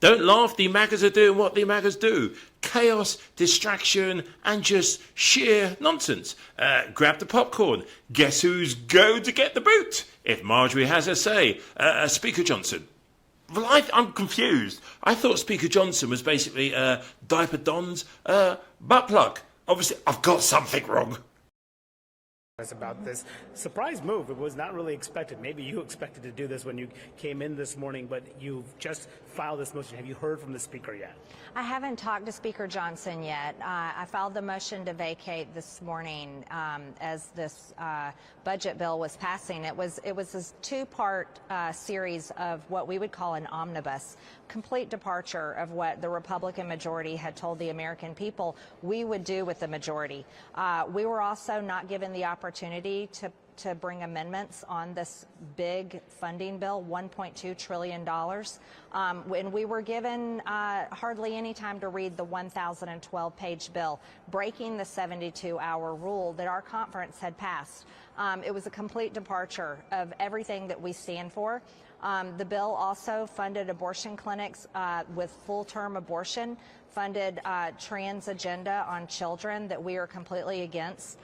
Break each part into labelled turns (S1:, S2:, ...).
S1: Don't laugh, the MAGAs are doing what the MAGAs do. Chaos, distraction, and just sheer nonsense. Grab the popcorn. Guess who's going to get the boot? If Marjorie has her say. Speaker Johnson. Well, I'm confused. I thought Speaker Johnson was basically Diaper Don's butt plug. Obviously, I've got something wrong.
S2: About this surprise move. It was not really expected. Maybe you expected to do this when you came in this morning, but you've just filed this motion. Have you heard from the Speaker yet?
S3: I haven't talked to Speaker Johnson yet. I filed the motion to vacate this morning as this budget bill was passing. It was a two-part series of what we would call an omnibus, complete departure of what the Republican majority had told the American people we would do with the majority. We were also not given the opportunity to bring amendments on this big funding bill, $1.2 trillion. When we were given hardly any time to read the 1,012-page bill, breaking the 72-hour rule that our conference had passed. It was a complete departure of everything that we stand for. The bill also funded abortion clinics with full-term abortion, funded trans agenda on children that we are completely against.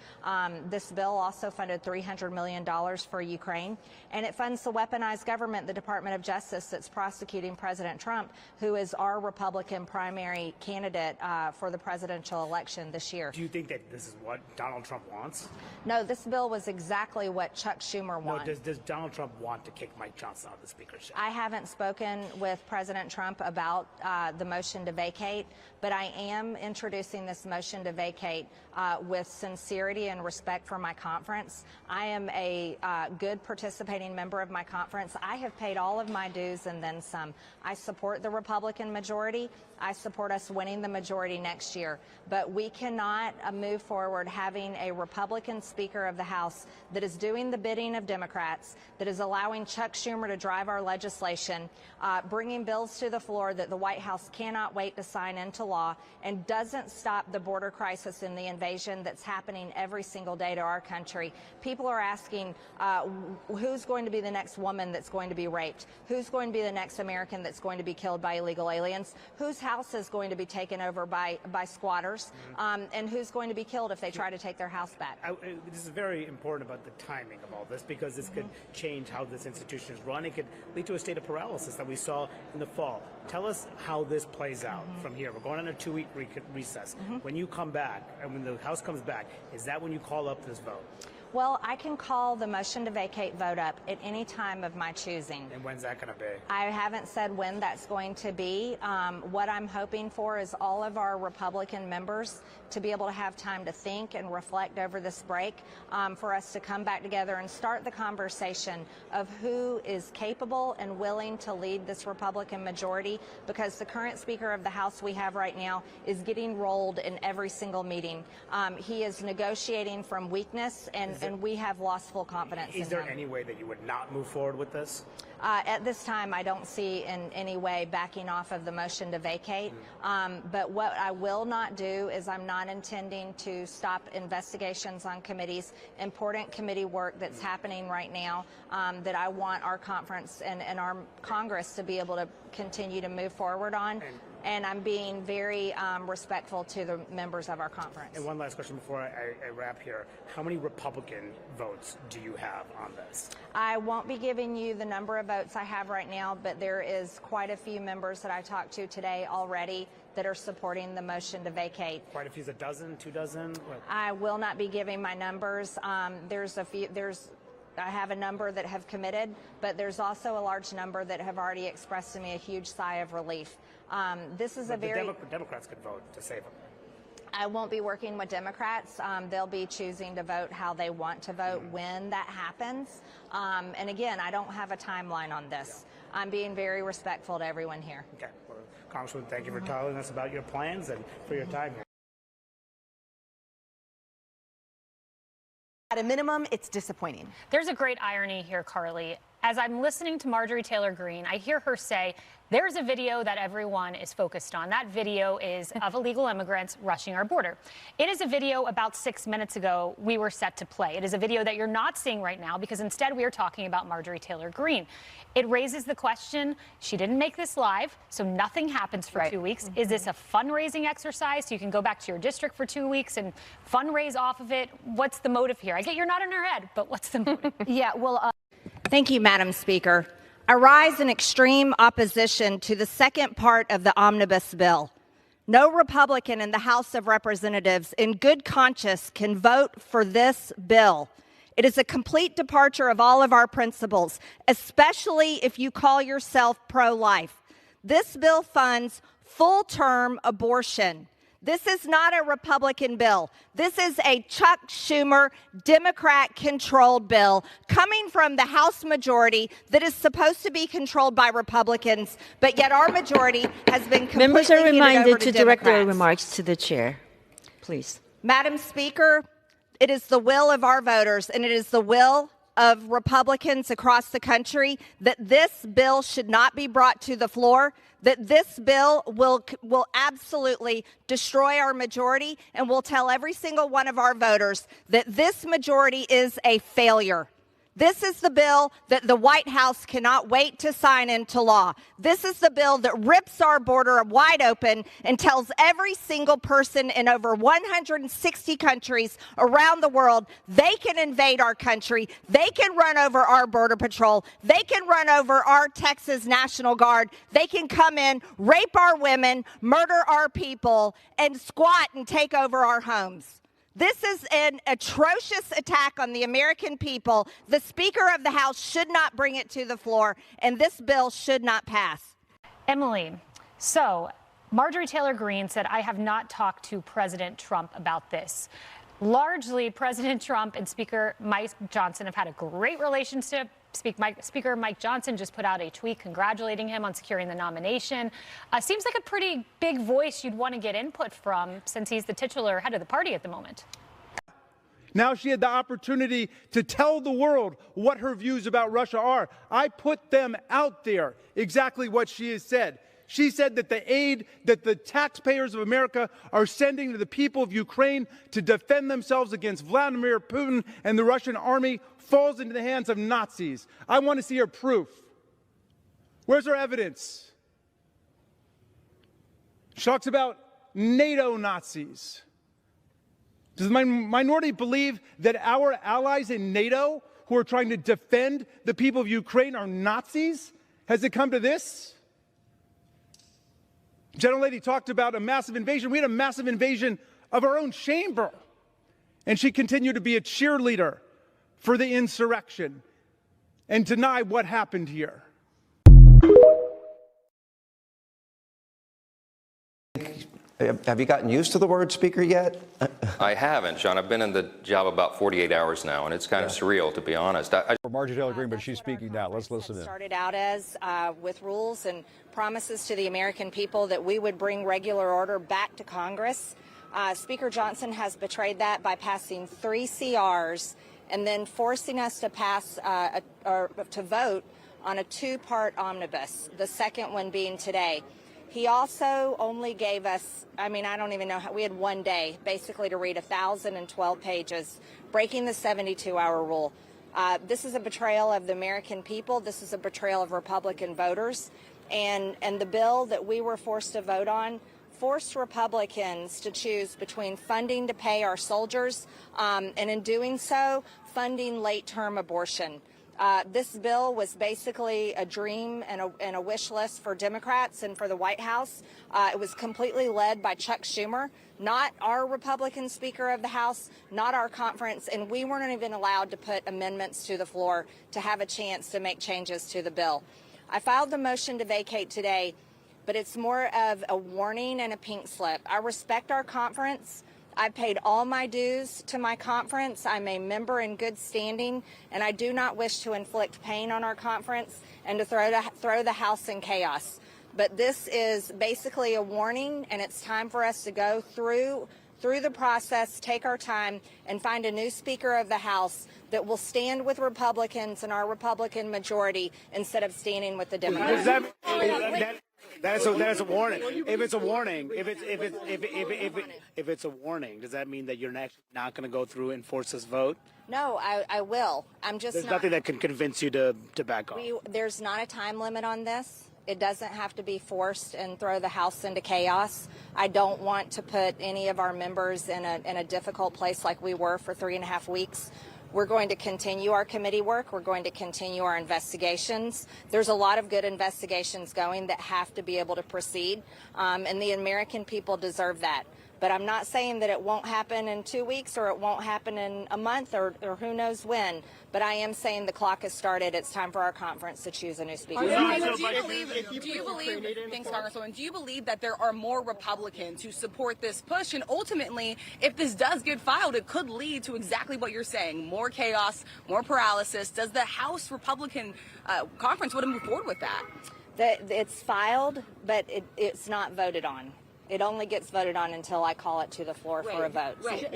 S3: This bill also funded $300 million for Ukraine, and it funds the weaponized government, the Department of Justice, that's prosecuting President Trump, who is our Republican primary candidate for the presidential election this year.
S2: Do you think that this is what Donald Trump wants?
S3: No, this bill was exactly what Chuck Schumer wanted.
S2: No, does Donald Trump want to kick Mike Johnson out of the speakership?
S3: I haven't spoken with President Trump about the motion to vacate, but I am introducing this motion to vacate with sincerity and respect for my conference. I am a good participating member of my conference. I have paid all of my dues and then some. I support the Republican majority. I support us winning the majority next year. But we cannot move forward having a Republican Speaker of the House that is doing the bidding of Democrats, that is allowing Chuck Schumer to drive our legislation, bringing bills to the floor that the White House cannot wait to sign into law, and doesn't stop the border crisis and the invasion that's happening every single day to our country. People are asking who's going to be the next woman that's going to be raped? Who's going to be the next American that's going to be killed by illegal aliens? Whose house is going to be taken over by squatters? And who's going to be killed if they try to take their house back?
S2: This is very important about the timing of all this, because this could change how this institution is run. It could lead to a state of paralysis that we saw in the fall. Tell us how this plays out from here. We're going on a 2-week recess. When you come back, and when the House comes back, is that when you call up this vote?
S3: Well, I can call the motion to vacate vote up at any time of my choosing.
S2: And when's that going to be?
S3: I haven't said when that's going to be. What I'm hoping for is all of our Republican members to be able to have time to think and reflect over this break, for us to come back together and start the conversation of who is capable and willing to lead this Republican majority, because the current Speaker of the House we have right now is getting rolled in every single meeting. He is negotiating from weakness, and we have lost full confidence in him.
S2: Is there any way that you would not move forward with this?
S3: At this time, I don't see in any way backing off of the motion to vacate. But what I will not do is I'm not intending to stop investigations on committees, important committee work that's happening right now, that I want our conference and our Congress to be able to continue to move forward on. And I'm being very respectful to the members of our conference.
S2: And one last question before I wrap here. How many Republican votes do you have on this?
S3: I won't be giving you the number of votes I have right now, but there is quite a few members that I talked to today already that are supporting the motion to vacate.
S2: Quite a few, a dozen, 2 dozen? What?
S3: I will not be giving my numbers. There's a few. I have a number that have committed, but there's also a large number that have already expressed to me a huge sigh of relief. This is
S2: but
S3: a very.
S2: The Democrats could vote to save them.
S3: I won't be working with Democrats. They'll be choosing to vote how they want to vote when that happens. And again, I don't have a timeline on this. I'm being very respectful to everyone here.
S2: Okay. Well, Congresswoman, thank you for telling us about your plans and for your time here.
S4: At a minimum, it's disappointing.
S5: There's a great irony here, Carly.
S4: as I'm listening to Marjorie Taylor Greene, I hear her say, there's a video that everyone is focused on. That video is of illegal immigrants rushing our border. It is a video about 6 minutes ago we were set to play. It is a video that you're not seeing right now because instead we are talking about Marjorie Taylor Greene. It raises the question, she didn't make this live, so nothing happens for 2 weeks. Is this a fundraising exercise so you can go back to your district for 2 weeks and fundraise off of it? What's the motive here? I get you're not in her head, but what's the motive?
S3: Yeah, well, thank you, Madam Speaker. I rise in extreme opposition to the second part of the omnibus bill. No Republican in the House of Representatives in good conscience can vote for this bill. It is a complete departure of all of our principles, especially if you call yourself pro-life. This bill funds full-term abortion. This is not a Republican bill. This is a Chuck Schumer, Democrat-controlled bill coming from the House majority that is supposed to be controlled by Republicans, but yet our majority has been completely
S5: Members are reminded to direct their
S3: Democrats.
S5: remarks to the chair. Please.
S3: Madam Speaker, it is the will of our voters, and it is the will of Republicans across the country that this bill should not be brought to the floor, that this bill will absolutely destroy our majority, and will tell every single one of our voters that this majority is a failure. This is the bill that the White House cannot wait to sign into law. This is the bill that rips our border wide open and tells every single person in over 160 countries around the world they can invade our country, they can run over our Border Patrol, they can run over our Texas National Guard, they can come in, rape our women, murder our people, and squat and take over our homes. This is an atrocious attack on the American people. The Speaker of the House should not bring it to the floor, and this bill should not pass.
S4: Emily, so Marjorie Taylor Greene said, I have not talked to President Trump about this. Largely, President Trump and Speaker Mike Johnson have had a great relationship. Speaker Mike Johnson just put out a tweet congratulating him on securing the nomination. Seems like a pretty big voice you'd want to get input from since he's the titular head of the party at the moment.
S6: Now she had the opportunity to tell the world what her views about Russia are. I put them out there, exactly what she has said. She said that the aid that the taxpayers of America are sending to the people of Ukraine to defend themselves against Vladimir Putin and the Russian army falls into the hands of Nazis. I want to see her proof. Where's her evidence? She talks about NATO Nazis. Does the minority believe that our allies in NATO who are trying to defend the people of Ukraine are Nazis? Has it come to this? Gentlelady talked about a massive invasion. We had a massive invasion of our own chamber. And she continued to be a cheerleader for the insurrection and deny what happened here.
S7: Have you gotten used to the word speaker yet?
S8: I haven't, John. I've been in the job about 48 hours now, and it's kind of surreal, to be honest.
S9: For Marjorie Taylor Greene, but she's speaking now. Let's listen in.
S3: Started out as with rules and promises to the American people that we would bring regular order back to Congress. Speaker Johnson has betrayed that by passing 3 CRs and then forcing us to pass or to vote on a 2-part omnibus, the second one being today. He also only gave us, I don't even know how, we had 1 day basically to read 1,012 pages, breaking the 72-hour rule. This is a betrayal of the American people. This is a betrayal of Republican voters. And the bill that we were forced to vote on forced Republicans to choose between funding to pay our soldiers and in doing so, funding late-term abortion. This bill was basically a dream and a wish list for Democrats and for the White House. It was completely led by Chuck Schumer, not our Republican Speaker of the House, not our conference, and we weren't even allowed to put amendments to the floor to have a chance to make changes to the bill. I filed the motion to vacate today, but it's more of a warning and a pink slip. I respect our conference. I paid all my dues to my conference. I'm a member in good standing, and I do not wish to inflict pain on our conference and to throw the House in chaos. But this is basically a warning, and it's time for us to go through through the process, take our time, and find a new Speaker of the House that will stand with Republicans and our Republican majority instead of standing with the Democrats.
S2: That is a warning. If it's a warning, if it's a warning, does that mean that you're not going to go through and force this vote?
S3: No, I will. I'm just
S2: There's
S3: not.
S2: nothing that can convince you to back off.
S3: There's not a time limit on this. It doesn't have to be forced and throw the House into chaos. I don't want to put any of our members in a difficult place like we were for 3.5 weeks. We're going to continue our committee work. We're going to continue our investigations. There's a lot of good investigations going that have to be able to proceed, and the American people deserve that. But I'm not saying that it won't happen in 2 weeks or it won't happen in a month or who knows when. But I am saying the clock has started. It's time for our conference to choose a new speaker.
S10: Thanks, Congresswoman, do you believe that there are more Republicans who support this push? And ultimately, if this does get filed, it could lead to exactly what you're saying, more chaos, more paralysis. Does the House Republican conference want to move forward with that?
S3: It's filed, but it's not voted on. It only gets voted on until I call it to the floor for a vote.
S11: Right.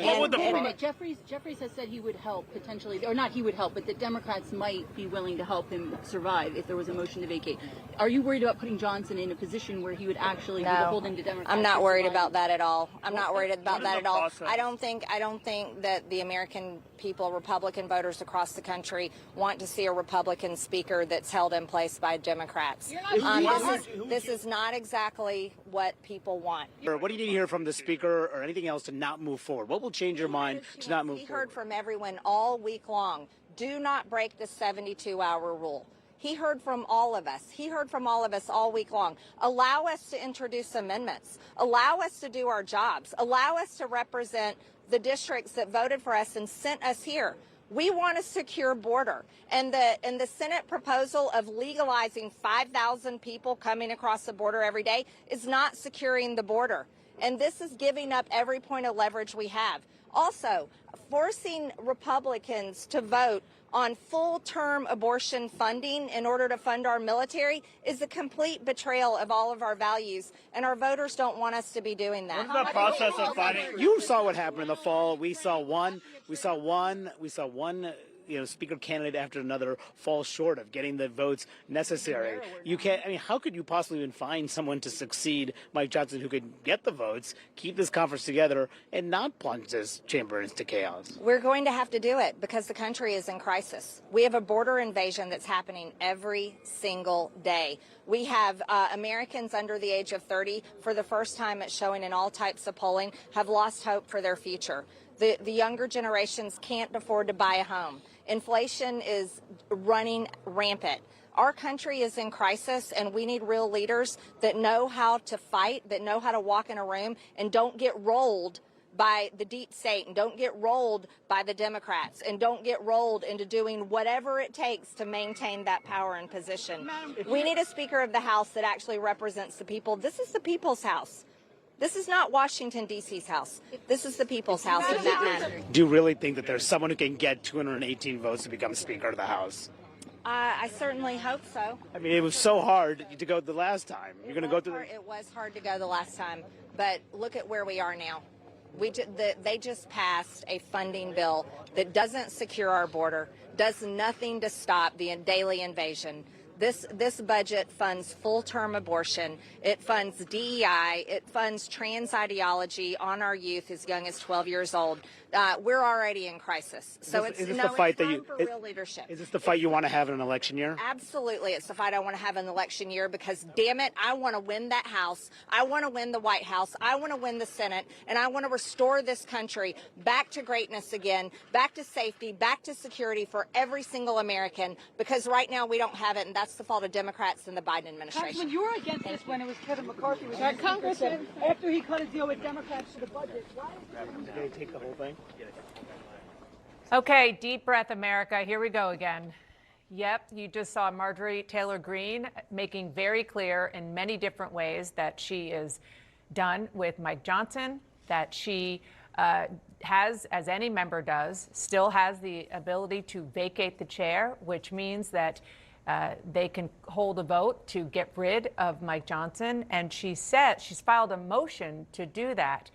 S11: Jeffries has said he would help potentially, or not he would help, but the Democrats might be willing to help him survive if there was a motion to vacate. Are you worried about putting Johnson in a position where he would actually be holding the Democrats?
S3: I'm not worried about that at all. I'm not worried about that at all. I don't think that the American people, Republican voters across the country, want to see a Republican speaker that's held in place by Democrats. This is not exactly what people want.
S2: What do you need to hear from the speaker or anything else to not move forward? What will change your mind to not move forward?
S3: He heard from everyone all week long. Do not break the 72-hour rule. He heard from all of us. He heard from all of us all week long. Allow us to introduce amendments. Allow us to do our jobs. Allow us to represent the districts that voted for us and sent us here. We want a secure border, and the Senate proposal of legalizing 5,000 people coming across the border every day is not securing the border, and this is giving up every point of leverage we have. Also, forcing Republicans to vote on full-term abortion funding in order to fund our military is a complete betrayal of all of our values, and our voters don't want us to be doing that.
S2: What's the process of fighting? You saw what happened in the fall. We saw one speaker candidate after another fall short of getting the votes necessary. You can't. I mean, how could you possibly even find someone to succeed Mike Johnson who could get the votes, keep this conference together, and not plunge this chamber into chaos?
S3: We're going to have to do it because the country is in crisis. We have a border invasion that's happening every single day. We have Americans under the age of 30, for the first time it's showing in all types of polling, have lost hope for their future. The younger generations can't afford to buy a home. Inflation is running rampant. Our country is in crisis, and we need real leaders that know how to fight, that know how to walk in a room and don't get rolled by the deep state, and don't get rolled by the Democrats, and don't get rolled into doing whatever it takes to maintain that power and position. We need a Speaker of the House that actually represents the people. This is the people's house. This is not Washington, D.C.'s house. This is the people's house in that manner.
S2: Do you really think that there's someone who can get 218 votes to become Speaker of the House?
S3: I certainly hope so.
S2: I mean, it was so hard to go the last time. You're going to go through
S3: It was hard to go the last time, but look at where we are now. They just passed a funding bill that doesn't secure our border, does nothing to stop the daily invasion. This budget funds full-term abortion. It funds DEI. It funds trans ideology on our youth as young as 12 years old. We're already in crisis. So it's time for real leadership.
S2: Is this the fight you want to have in an election year?
S3: Absolutely. It's the fight I want to have in the election year because, damn it, I want to win that House. I want to win the White House. I want to win the Senate. And I want to restore this country back to greatness again, back to safety, back to security for every single American, because right now we don't have it, and that's the fault of Democrats and the Biden administration.
S11: Congressman, you were against this when it was Kevin McCarthy. Congressman, after he cut a deal with Democrats for the budget. Why
S2: Did they take the whole thing?
S12: Okay, deep breath, America. Here we go again. Yep, you just saw Marjorie Taylor Greene making very clear in many different ways that she is done with Mike Johnson, that she has, as any member does, still has the ability to vacate the chair, which means that they can hold a vote to get rid of Mike Johnson. And she said she's filed a motion to do that.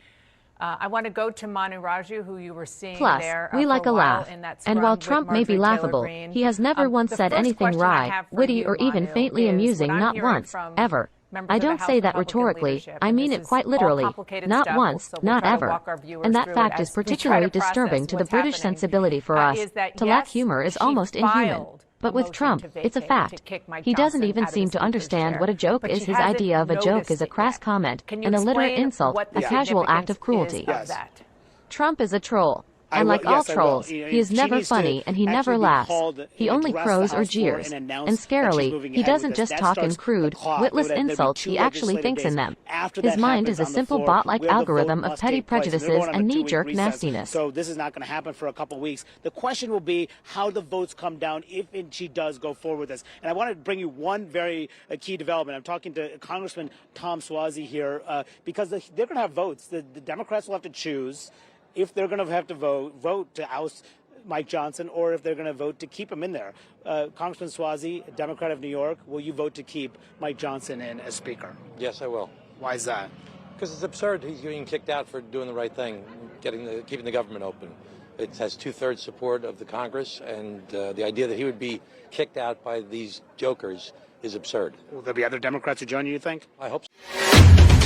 S12: I want to go to Manu Raju, who you were seeing
S5: Plus,
S12: there.
S5: we
S12: for
S5: like a
S12: while
S5: laugh.
S12: in that
S5: And
S12: scrum
S5: while
S12: with
S5: Trump may be
S12: Marjorie Taylor
S5: laughable,
S12: Greene.
S5: he has never once
S12: The
S5: said
S12: first
S5: anything
S12: question I
S5: wry,
S12: have for
S5: witty,
S12: you,
S5: or even
S12: Manu,
S5: faintly
S12: is
S5: amusing,
S12: what I'm
S5: not
S12: hearing
S5: once,
S12: from
S5: ever.
S12: members
S5: I
S12: of the
S5: don't
S12: House
S5: say that
S12: Republican
S5: rhetorically,
S12: leadership,
S5: I
S12: and
S5: mean
S12: this
S5: it
S12: is
S5: quite
S12: all
S5: literally.
S12: complicated
S5: Not
S12: stuff,
S5: once,
S12: so we'll
S5: not
S12: try to
S5: ever.
S12: walk our viewers
S5: And that
S12: through it
S5: fact is
S12: as we try
S5: particularly
S12: to process
S5: disturbing to the
S12: what's
S5: British
S12: happening.
S5: sensibility for us.
S12: Is that,
S5: To lack
S12: yes,
S5: humor is
S12: she
S5: almost inhuman.
S12: filed
S5: But
S12: a
S5: with
S12: motion
S5: Trump,
S12: to
S5: it's a
S12: vacate,
S5: fact.
S12: to kick Mike
S5: He doesn't
S12: Johnson
S5: even
S12: out of
S5: seem
S12: the
S5: to understand
S12: speaker's
S5: what a
S12: chair,
S5: joke
S12: but
S5: is.
S12: she
S5: His
S12: hasn't
S5: idea of a joke
S12: noticed
S5: is a
S12: it
S5: crass
S12: yet.
S5: comment
S12: Can you
S5: and a literal
S12: explain
S5: insult,
S12: what the
S5: a casual act of
S12: significance
S5: cruelty.
S12: is of that?
S5: Trump is a troll.
S2: I
S5: And
S2: will-
S5: like all
S2: yes, I will.
S5: trolls,
S2: You know,
S5: he is
S2: she
S5: never
S2: needs to
S5: funny and he never
S2: actually be
S5: laughs.
S2: called
S5: He
S2: and
S5: only
S2: address
S5: crows
S2: the
S5: or
S2: House floor
S5: jeers.
S2: and announce
S5: And
S2: that she's
S5: scarily,
S2: moving
S5: he
S2: ahead with
S5: doesn't
S2: this.
S5: just
S2: That
S5: talk in
S2: starts
S5: crude,
S2: the clock.
S5: witless
S2: There'll be
S5: insults,
S2: two
S5: he actually
S2: legislative
S5: thinks in
S2: days
S5: them.
S2: after
S5: His
S2: that
S5: mind
S2: happens
S5: is a
S2: on the
S5: simple
S2: floor
S5: bot-like
S2: where the vote
S5: algorithm of
S2: must
S5: petty
S2: take place. And we're
S5: prejudices
S2: going on a
S5: and
S2: two-week
S5: knee-jerk
S2: recess,
S5: nastiness.
S2: So this is not going to happen for a couple of weeks. The question will be how the votes come down if she does go forward with this. And I want to bring you one very key development. I'm talking to Congressman Tom Suozzi here because they're going to have votes. The Democrats will have to choose if they're going to have to vote to oust Mike Johnson or if they're going to vote to keep him in there. Congressman Suozzi, a Democrat of New York, will you vote to keep Mike Johnson in as Speaker?
S13: Yes, I will.
S2: Why is that?
S13: Because it's absurd. He's getting kicked out for doing the right thing, keeping the government open. It has 2/3 support of the Congress, and the idea that he would be kicked out by these jokers is absurd.
S2: Will there be other Democrats who join you think?
S13: I hope so.